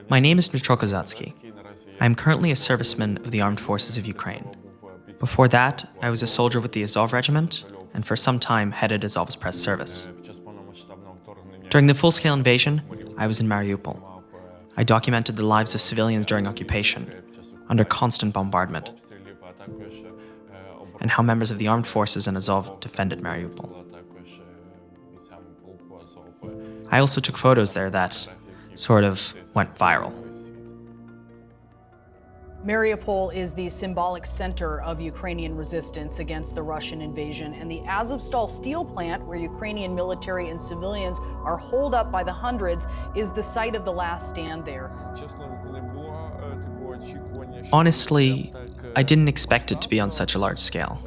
My name is Dmytro Kozatsky. I am currently a serviceman of the Armed Forces of Ukraine. Before that, I was a soldier with the Azov regiment, and for some time headed Azov's press service. During the full-scale invasion, I was in Mariupol. I documented the lives of civilians during occupation, under constant bombardment, and how members of the armed forces and Azov defended Mariupol. I also took photos there that sort of went viral. Mariupol is the symbolic center of Ukrainian resistance against the Russian invasion, and the Azovstal steel plant, where Ukrainian military and civilians are holed up by the hundreds, is the site of the last stand there. Honestly, I didn't expect it to be on such a large scale.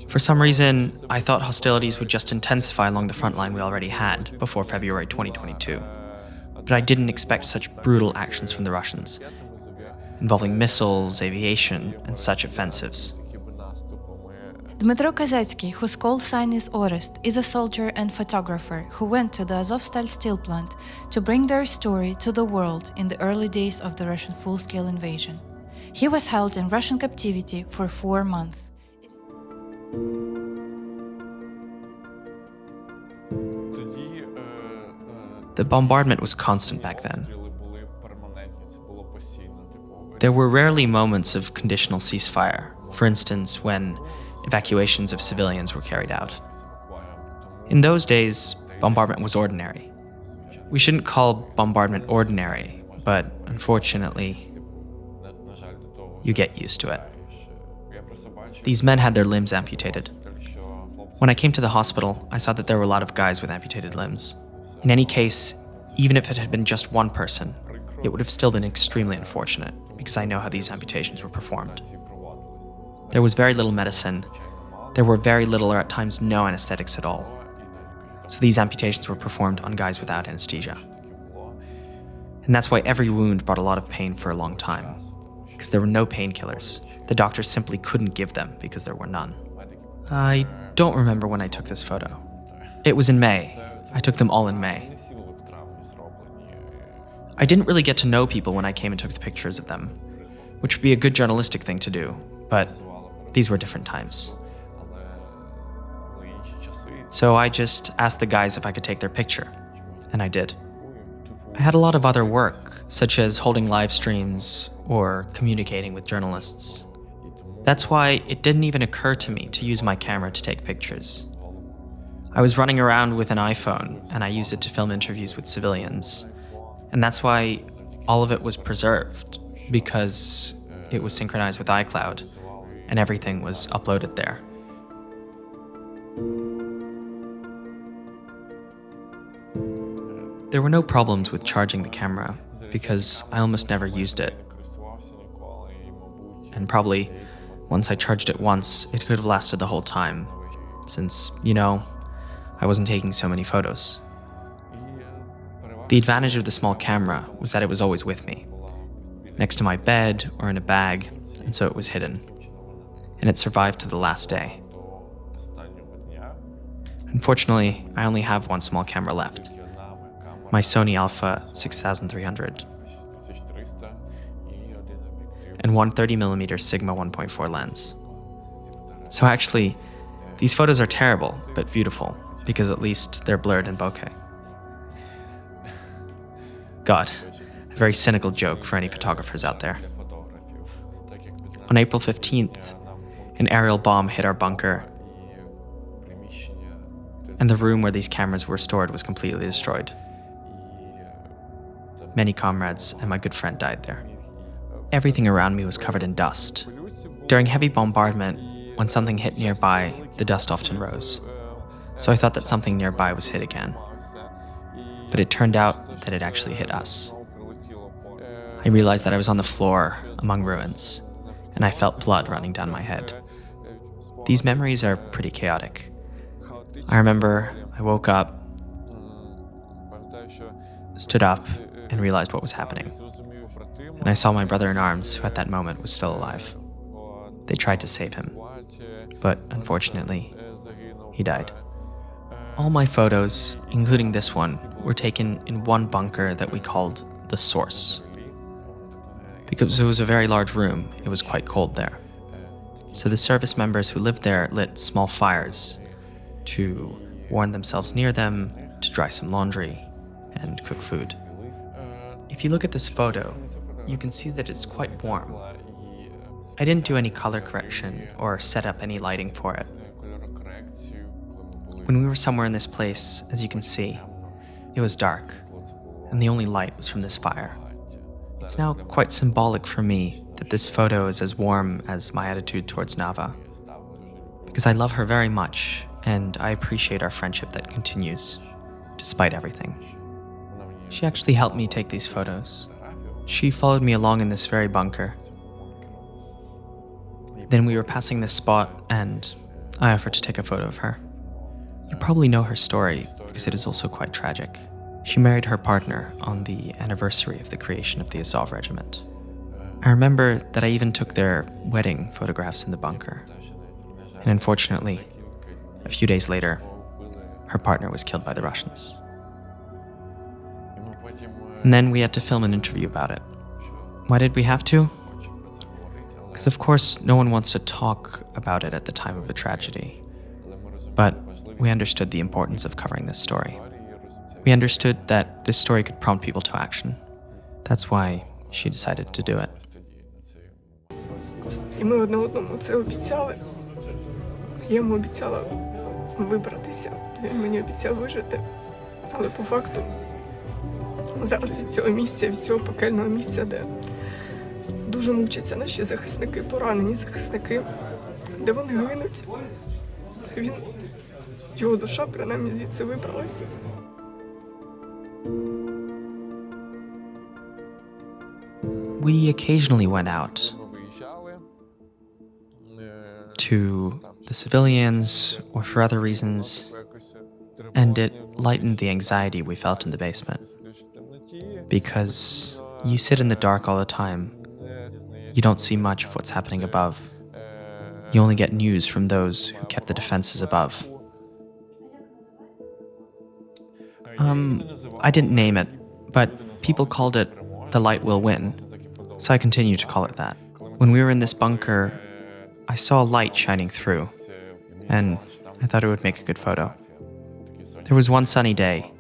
For some reason, I thought hostilities would just intensify along the front line we already had before February 2022. But I didn't expect such brutal actions from the Russians, involving missiles, aviation, and such offensives. Dmytro Kozatsky, whose call sign is Orest, is a soldier and photographer who went to the Azovstal steel plant to bring their story to the world in the early days of the Russian full-scale invasion. He was held in Russian captivity for 4 months. The bombardment was constant back then. There were rarely moments of conditional ceasefire, for instance, when evacuations of civilians were carried out. In those days, bombardment was ordinary. We shouldn't call bombardment ordinary, but unfortunately, you get used to it. These men had their limbs amputated. When I came to the hospital, I saw that there were a lot of guys with amputated limbs. In any case, even if it had been just one person, it would have still been extremely unfortunate, because I know how these amputations were performed. There was very little medicine. There were very little or at times no anesthetics at all. So these amputations were performed on guys without anesthesia. And that's why every wound brought a lot of pain for a long time, because there were no painkillers. The doctors simply couldn't give them because there were none. I don't remember when I took this photo. It was in May. I took them all in May. I didn't really get to know people when I came and took the pictures of them, which would be a good journalistic thing to do, but these were different times. So I just asked the guys if I could take their picture, and I did. I had a lot of other work, such as holding live streams or communicating with journalists. That's why it didn't even occur to me to use my camera to take pictures. I was running around with an iPhone, and I used it to film interviews with civilians. And that's why all of it was preserved, because it was synchronized with iCloud, and everything was uploaded there. There were no problems with charging the camera, because I almost never used it. And probably, once I charged it once, it could have lasted the whole time, since, I wasn't taking so many photos. The advantage of the small camera was that it was always with me, next to my bed or in a bag, and so it was hidden. And it survived to the last day. Unfortunately, I only have one small camera left, my Sony Alpha 6300, and one 30mm Sigma 1.4 lens. So actually, these photos are terrible, but beautiful, because at least they're blurred in bokeh. God, a very cynical joke for any photographers out there. On April 15th, an aerial bomb hit our bunker, and the room where these cameras were stored was completely destroyed. Many comrades and my good friend died there. Everything around me was covered in dust. During heavy bombardment, when something hit nearby, the dust often rose. So I thought that something nearby was hit again. But it turned out that it actually hit us. I realized that I was on the floor among ruins, and I felt blood running down my head. These memories are pretty chaotic. I remember I woke up, stood up, and realized what was happening. And I saw my brother in arms, who at that moment was still alive. They tried to save him, but unfortunately, he died. All my photos, including this one, were taken in one bunker that we called the source. Because it was a very large room, it was quite cold there. So the service members who lived there lit small fires to warm themselves near them, to dry some laundry, and cook food. If you look at this photo, you can see that it's quite warm. I didn't do any color correction or set up any lighting for it. When we were somewhere in this place, as you can see, it was dark, and the only light was from this fire. It's now quite symbolic for me that this photo is as warm as my attitude towards Nava, because I love her very much, and I appreciate our friendship that continues, despite everything. She actually helped me take these photos. She followed me along in this very bunker. Then we were passing this spot, and I offered to take a photo of her. You probably know her story, because it is also quite tragic. She married her partner on the anniversary of the creation of the Azov regiment. I remember that I even took their wedding photographs in the bunker. And unfortunately, a few days later, her partner was killed by the Russians. And then we had to film an interview about it. Why did we have to? Because of course, no one wants to talk about it at the time of a tragedy. But we understood the importance of covering this story. We understood that this story could prompt people to action. That's why she decided to do it. І ми одне одному це обіцяли. Я йому обіцяла вибратися. Він мені обіцяв вижити. Але по факту зараз від цього місця, від цього пекельного місця, де дуже мучаться наші захисники, поранені захисники, де вони гинуть, його душа принаймні звідси вибралась. We occasionally went out to the civilians or for other reasons, and it lightened the anxiety we felt in the basement. Because you sit in the dark all the time, you don't see much of what's happening above. You only get news from those who kept the defenses above. I didn't name it, but people called it "the light will win," so I continue to call it that. When we were in this bunker, I saw a light shining through, and I thought it would make a good photo. There was one sunny day,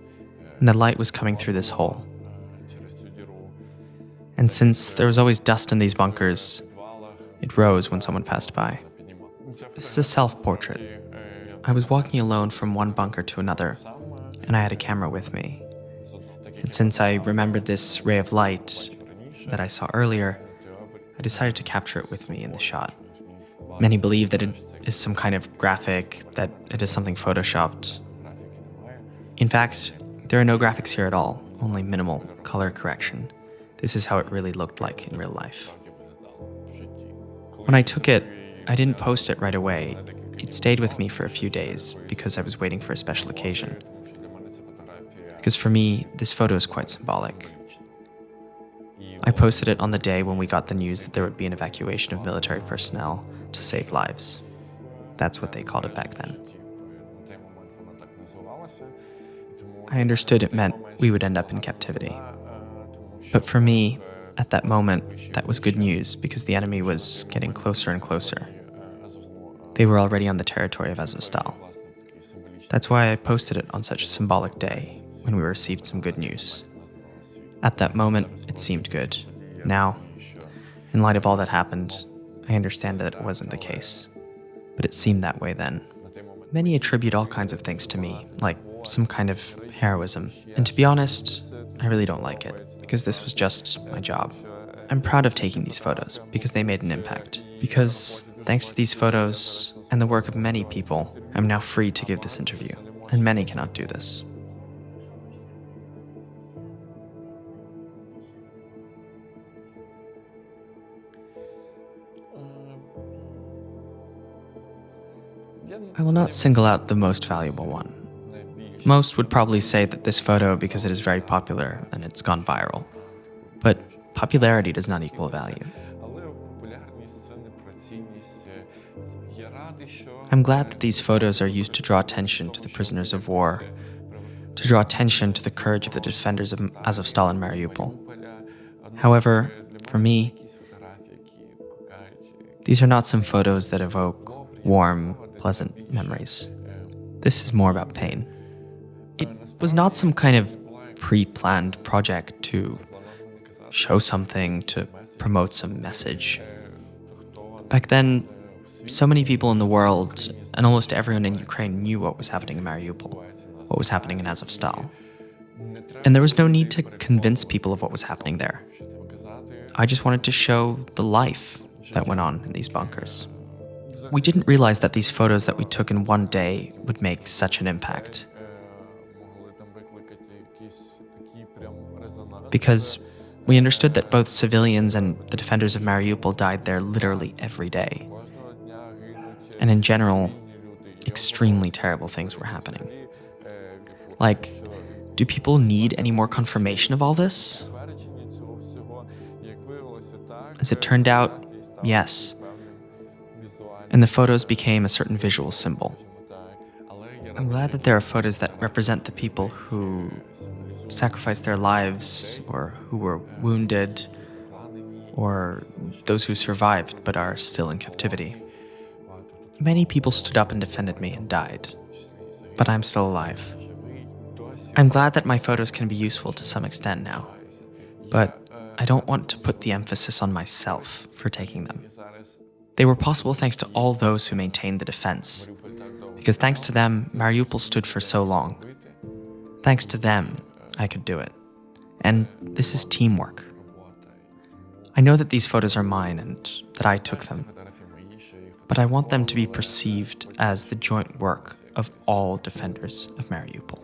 and the light was coming through this hole. And since there was always dust in these bunkers, it rose when someone passed by. This is a self-portrait. I was walking alone from one bunker to another, and I had a camera with me. And since I remembered this ray of light that I saw earlier, I decided to capture it with me in the shot. Many believe that it is some kind of graphic, that it is something photoshopped. In fact, there are no graphics here at all, only minimal color correction. This is how it really looked like in real life. When I took it, I didn't post it right away. It stayed with me for a few days because I was waiting for a special occasion. Because for me, this photo is quite symbolic. I posted it on the day when we got the news that there would be an evacuation of military personnel to save lives. That's what they called it back then. I understood it meant we would end up in captivity. But for me, at that moment, that was good news because the enemy was getting closer and closer. They were already on the territory of Azovstal. That's why I posted it on such a symbolic day when we received some good news. At that moment, it seemed good. Now, in light of all that happened, I understand that it wasn't the case. But it seemed that way then. Many attribute all kinds of things to me, like some kind of heroism. And to be honest, I really don't like it, because this was just my job. I'm proud of taking these photos, because they made an impact. Because, thanks to these photos and the work of many people, I'm now free to give this interview, and many cannot do this. I will not single out the most valuable one. Most would probably say that this photo because it is very popular and it's gone viral. But popularity does not equal value. I'm glad that these photos are used to draw attention to the prisoners of war, to draw attention to the courage of the defenders of Azovstal and Mariupol. However, for me, these are not some photos that evoke warm, pleasant memories. This is more about pain. It was not some kind of pre-planned project to show something, to promote some message. Back then, so many people in the world, and almost everyone in Ukraine, knew what was happening in Mariupol, what was happening in Azovstal. And there was no need to convince people of what was happening there. I just wanted to show the life that went on in these bunkers. We didn't realize that these photos that we took in one day would make such an impact. Because we understood that both civilians and the defenders of Mariupol died there literally every day. And in general, extremely terrible things were happening. Like, do people need any more confirmation of all this? As it turned out, yes. And the photos became a certain visual symbol. I'm glad that there are photos that represent the people who sacrificed their lives, or who were wounded, or those who survived but are still in captivity. Many people stood up and defended me and died, but I'm still alive. I'm glad that my photos can be useful to some extent now, but I don't want to put the emphasis on myself for taking them. They were possible thanks to all those who maintained the defense, because thanks to them, Mariupol stood for so long. Thanks to them, I could do it. And this is teamwork. I know that these photos are mine and that I took them, but I want them to be perceived as the joint work of all defenders of Mariupol.